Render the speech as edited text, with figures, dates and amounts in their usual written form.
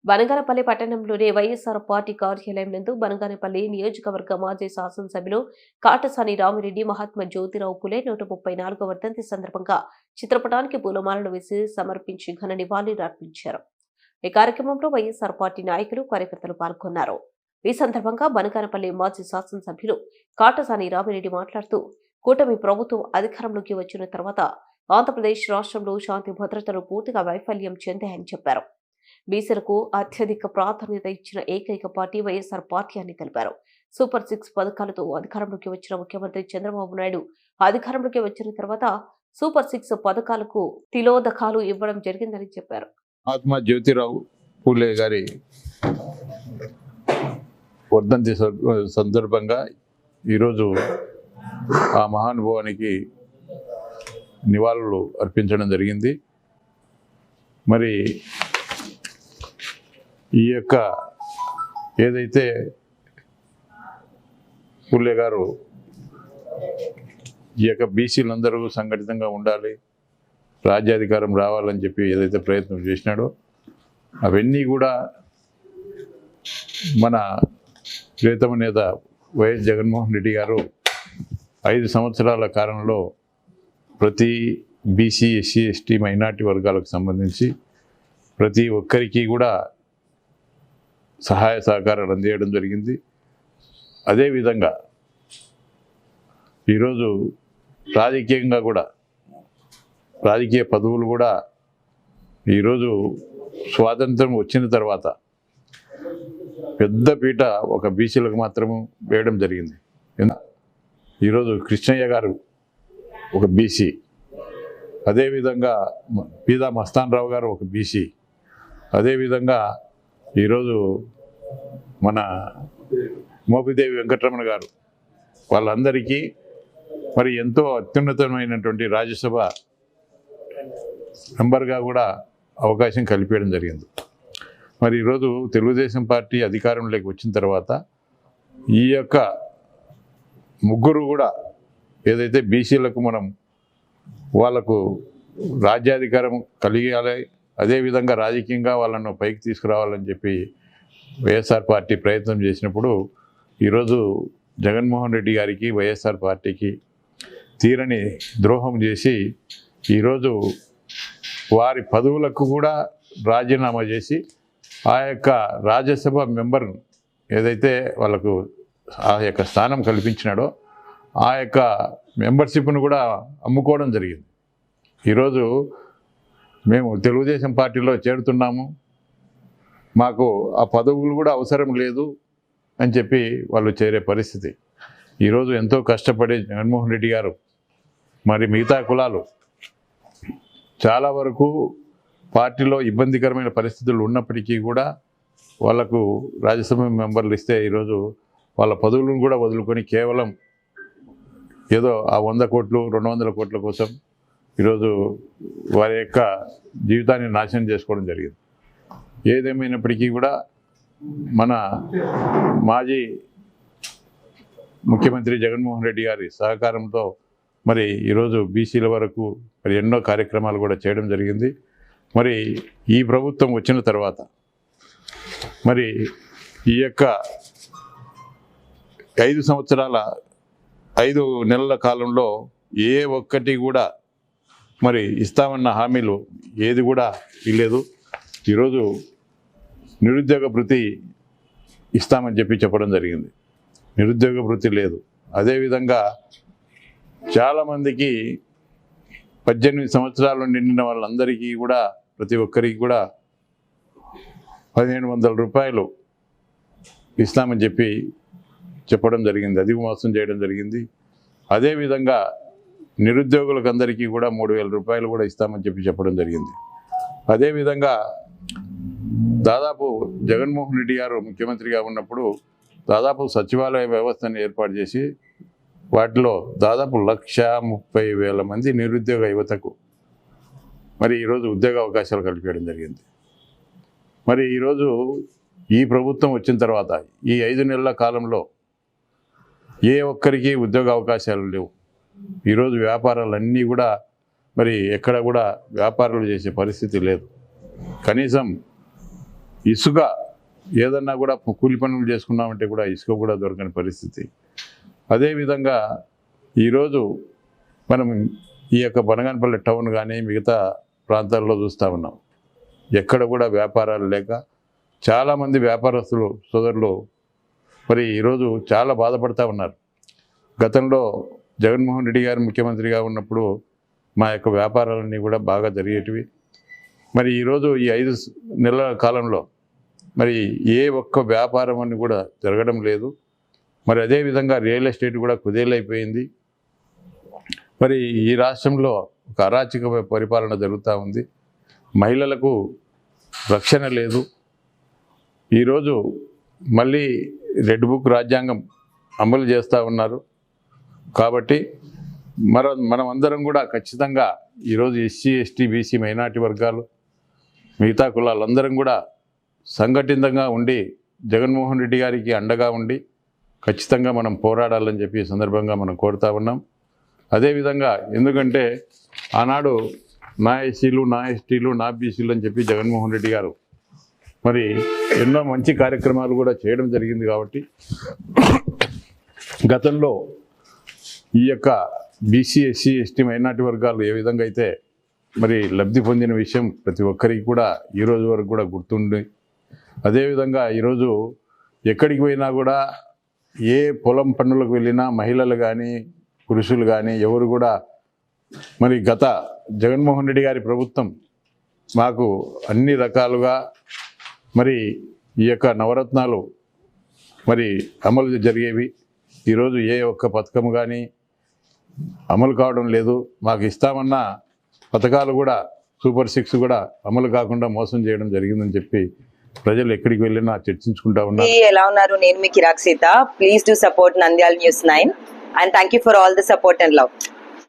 బనగానపల్లి పట్టణంలోని వైఎస్ఆర్ పార్టీ కార్యాలయం నందు బనగానపల్లి నియోజకవర్గ మాజీ శాసనసభ్యులు కాటసాని రామిరెడ్డి మహాత్మా జ్యోతిరావు పులే 134వ వర్ధంతి సందర్భంగా చిత్రపటానికి పూలమాలలు వేసి సమర్పించి ఘన నివాళులర్పించారు. ఈ కార్యక్రమంలో వైఎస్ఆర్ పార్టీ నాయకులు కార్యకర్తలు పాల్గొన్నారు. ఈ సందర్భంగా బనగానపల్లి మాజీ శాసనసభ్యులు కాటసాని రామిరెడ్డి మాట్లాడుతూ కూటమి ప్రభుత్వం అధికారంలోకి వచ్చిన తర్వాత ఆంధ్రప్రదేశ్ రాష్ట్రంలో శాంతి భద్రతలు పూర్తిగా వైఫల్యం చెందాయని చెప్పారు. బీసీలకు అత్యధిక ప్రాధాన్యత ఇచ్చిన ఏకైక పార్టీ వైఎస్ఆర్ పార్టీ అని తెలిపారు. సూపర్ 6 పథకాలతో అధికారంలోకి వచ్చిన ముఖ్యమంత్రి చంద్రబాబు నాయుడు అధికారంలోకి వచ్చిన తర్వాత సూపర్ 6 పథకాలకు తిలోదకాలు ఇవ్వడం జరిగిందని చెప్పారు. మహాత్మా జ్యోతిరావు పూలే గారి వర్ధంతి సందర్భంగా ఈరోజు ఆ మహానుభావానికి నివాళులు అర్పించడం జరిగింది. మరి ఈ యొక్క ఏదైతే పూలే గారు ఈ యొక్క బీసీలందరూ సంఘటితంగా ఉండాలి, రాజ్యాధికారం రావాలని చెప్పి ఏదైతే ప్రయత్నం చేసినాడో అవన్నీ కూడా మన ప్రియతమ నేత వైఎస్ జగన్మోహన్ రెడ్డి గారు 5 సంవత్సరాల కాలంలో ప్రతి బీసీ, ఎస్సీ, ఎస్టీ, మైనార్టీ వర్గాలకు సంబంధించి ప్రతి ఒక్కరికి కూడా సహాయ సహకారాలు అందించడం జరిగింది. అదేవిధంగా ఈరోజు రాజకీయంగా కూడా రాజకీయ పదవులు కూడా ఈరోజు స్వాతంత్రం వచ్చిన తర్వాత పెద్ద పీట ఒక బీసీలకు మాత్రము వేయడం జరిగింది. ఈరోజు కృష్ణయ్య గారు ఒక బీసీ, అదేవిధంగా పీదా మస్తాన్ రావు గారు ఒక బీసీ, అదేవిధంగా ఈరోజు మన మోపిదేవి వెంకటరమణ గారు, వాళ్ళందరికీ మరి ఎంతో అత్యున్నతమైనటువంటి రాజ్యసభ మెంబర్గా కూడా అవకాశం కల్పించడం జరిగింది. మరి ఈరోజు తెలుగుదేశం పార్టీ అధికారంలోకి వచ్చిన తర్వాత ఈ యొక్క ముగ్గురు కూడా ఏదైతే బీసీలకు మనం వాళ్ళకు రాజ్యాధికారం కలిగాలి, అదేవిధంగా రాజకీయంగా వాళ్ళను పైకి తీసుకురావాలని చెప్పి వైఎస్ఆర్ పార్టీ ప్రయత్నం చేసినప్పుడు ఈరోజు జగన్మోహన్ రెడ్డి గారికి, వైఎస్ఆర్ పార్టీకి తీరని ద్రోహం చేసి ఈరోజు వారి పదవులకు కూడా రాజీనామా చేసి ఆ యొక్క రాజ్యసభ మెంబర్ ఏదైతే వాళ్ళకు ఆ యొక్క స్థానం కల్పించినాడో ఆ యొక్క మెంబర్షిప్ను కూడా అమ్ముకోవడం జరిగింది. ఈరోజు మేము తెలుగుదేశం పార్టీలో చేరుతున్నాము, మాకు ఆ పదవులు కూడా అవసరం లేదు అని చెప్పి వాళ్ళు చేరే పరిస్థితి. ఈరోజు ఎంతో కష్టపడి జగన్మోహన్ రెడ్డి గారు మరి మిగతా కులాలు చాలా వరకు పార్టీలో ఇబ్బందికరమైన పరిస్థితులు ఉన్నప్పటికీ కూడా వాళ్లకు రాజ్యసభ మెంబర్లు ఇస్తే ఈరోజు వాళ్ళ పదవులను కూడా వదులుకొని కేవలం ఏదో ఆ 100 కోట్లు 200 కోట్ల కోసం ఈరోజు వారి యొక్క జీవితాన్ని నాశనం చేసుకోవడం జరిగింది. ఏదేమైనప్పటికీ కూడా మన మాజీ ముఖ్యమంత్రి జగన్మోహన్ రెడ్డి గారి సహకారంతో మరి ఈరోజు బీసీల వరకు మరి ఎన్నో కార్యక్రమాలు కూడా చేయడం జరిగింది. మరి ఈ ప్రభుత్వం వచ్చిన తర్వాత మరి ఈ యొక్క 5 సంవత్సరాల 5 నెలల కాలంలో ఏ ఒక్కటి కూడా మరి ఇస్తామన్న హామీలు ఏది కూడా ఇవ్వలేదు. ఈరోజు నిరుద్యోగ భృతి ఇస్తామని చెప్పి చెప్పడం జరిగింది, నిరుద్యోగ భృతి లేదు. అదేవిధంగా చాలామందికి 18 సంవత్సరాలు నిండిన వాళ్ళందరికీ కూడా ప్రతి ఒక్కరికి కూడా 1500 రూపాయలు ఇస్తామని చెప్పి చెప్పడం జరిగింది, అది మోసం చేయడం జరిగింది. అదేవిధంగా నిరుద్యోగులకు అందరికీ కూడా 3000 రూపాయలు కూడా ఇస్తామని చెప్పి చెప్పడం జరిగింది. అదేవిధంగా దాదాపు జగన్మోహన్ రెడ్డి గారు ముఖ్యమంత్రిగా ఉన్నప్పుడు దాదాపు సచివాలయ వ్యవస్థను ఏర్పాటు చేసి వాటిలో దాదాపు 130,000 మంది నిరుద్యోగ యువతకు మరి ఈరోజు ఉద్యోగ అవకాశాలు కల్పించడం జరిగింది. మరి ఈరోజు ఈ ప్రభుత్వం వచ్చిన తర్వాత ఈ 5 నెలల కాలంలో ఏ ఒక్కరికి ఉద్యోగ అవకాశాలు లేవు. ఈరోజు వ్యాపారాలన్నీ కూడా మరి ఎక్కడ కూడా వ్యాపారాలు చేసే పరిస్థితి లేదు. కనీసం ఇసుక ఏదన్నా కూడా కూలి పనులు చేసుకున్నామంటే కూడా ఇసుక కూడా దొరకని పరిస్థితి. అదేవిధంగా ఈరోజు మనం ఈ యొక్క బనగానపల్లి టౌన్ కానీ మిగతా ప్రాంతాల్లో చూస్తూ ఉన్నాం, ఎక్కడ కూడా వ్యాపారాలు లేక చాలామంది వ్యాపారస్తులు సోదరులు మరి ఈరోజు చాలా బాధపడుతూ ఉన్నారు. గతంలో జగన్మోహన్ రెడ్డి గారు ముఖ్యమంత్రిగా ఉన్నప్పుడు మా యొక్క వ్యాపారాలన్నీ కూడా బాగా జరిగేటివి. మరి ఈరోజు ఈ 5 నెలల కాలంలో మరి ఏ ఒక్క వ్యాపారం అని కూడా జరగడం లేదు. మరి అదేవిధంగా రియల్ ఎస్టేట్ కూడా కుదేలైపోయింది. మరి ఈ రాష్ట్రంలో ఒక అరాచక పరిపాలన జరుగుతూ ఉంది. మహిళలకు రక్షణ లేదు. ఈరోజు మళ్ళీ రెడ్ బుక్ రాజ్యాంగం అమలు చేస్తూ ఉన్నారు. కాబట్టి మనం అందరం కూడా ఖచ్చితంగా ఈరోజు ఎస్సీ, ఎస్టీ, బీసీ, మైనార్టీ వర్గాలు మిగతా కులాలందరం కూడా సంఘటితంగా ఉండి జగన్మోహన్ రెడ్డి గారికి అండగా ఉండి ఖచ్చితంగా మనం పోరాడాలని చెప్పి ఈ సందర్భంగా మనం కోరుతా ఉన్నాం. అదేవిధంగా ఎందుకంటే ఆనాడు నా ఎస్సీలు, నా ఎస్టీలు, నా బీసీలు అని చెప్పి జగన్మోహన్ రెడ్డి గారు మరి ఎన్నో మంచి కార్యక్రమాలు కూడా చేయడం జరిగింది. కాబట్టి గతంలో ఈ యొక్క బీసీ, ఎస్సీ, ఎస్టీ, మైనార్టీ వర్గాలు ఏ విధంగా అయితే మరి లబ్ధి పొందిన విషయం ప్రతి ఒక్కరికి కూడా ఈరోజు వరకు కూడా గుర్తుండి, అదేవిధంగా ఈరోజు ఎక్కడికి పోయినా కూడా ఏ పొలం పనులకు వెళ్ళినా మహిళలు కానీ పురుషులు కానీ ఎవరు కూడా మరి గత జగన్మోహన్ రెడ్డి గారి ప్రభుత్వం మాకు అన్ని రకాలుగా మరి ఈ యొక్క నవరత్నాలు మరి అమలు జరిగేవి. ఈరోజు ఏ ఒక్క పథకం కానీ అమలు కావడం లేదు. మాకు ఇస్తామన్న పథకాలు కూడా సూపర్ 6 కూడా అమలు కాకుండా మోసం చేయడం జరిగిందని చెప్పి ప్రజలు ఎక్కడికి వెళ్ళినా చర్చించుకుంటా ఉన్నారు. ఎలా ఉన్నారు? నేను మీ కిరాక్ Sita. Please do support Nandyal News 9 and thank you for all the support and love.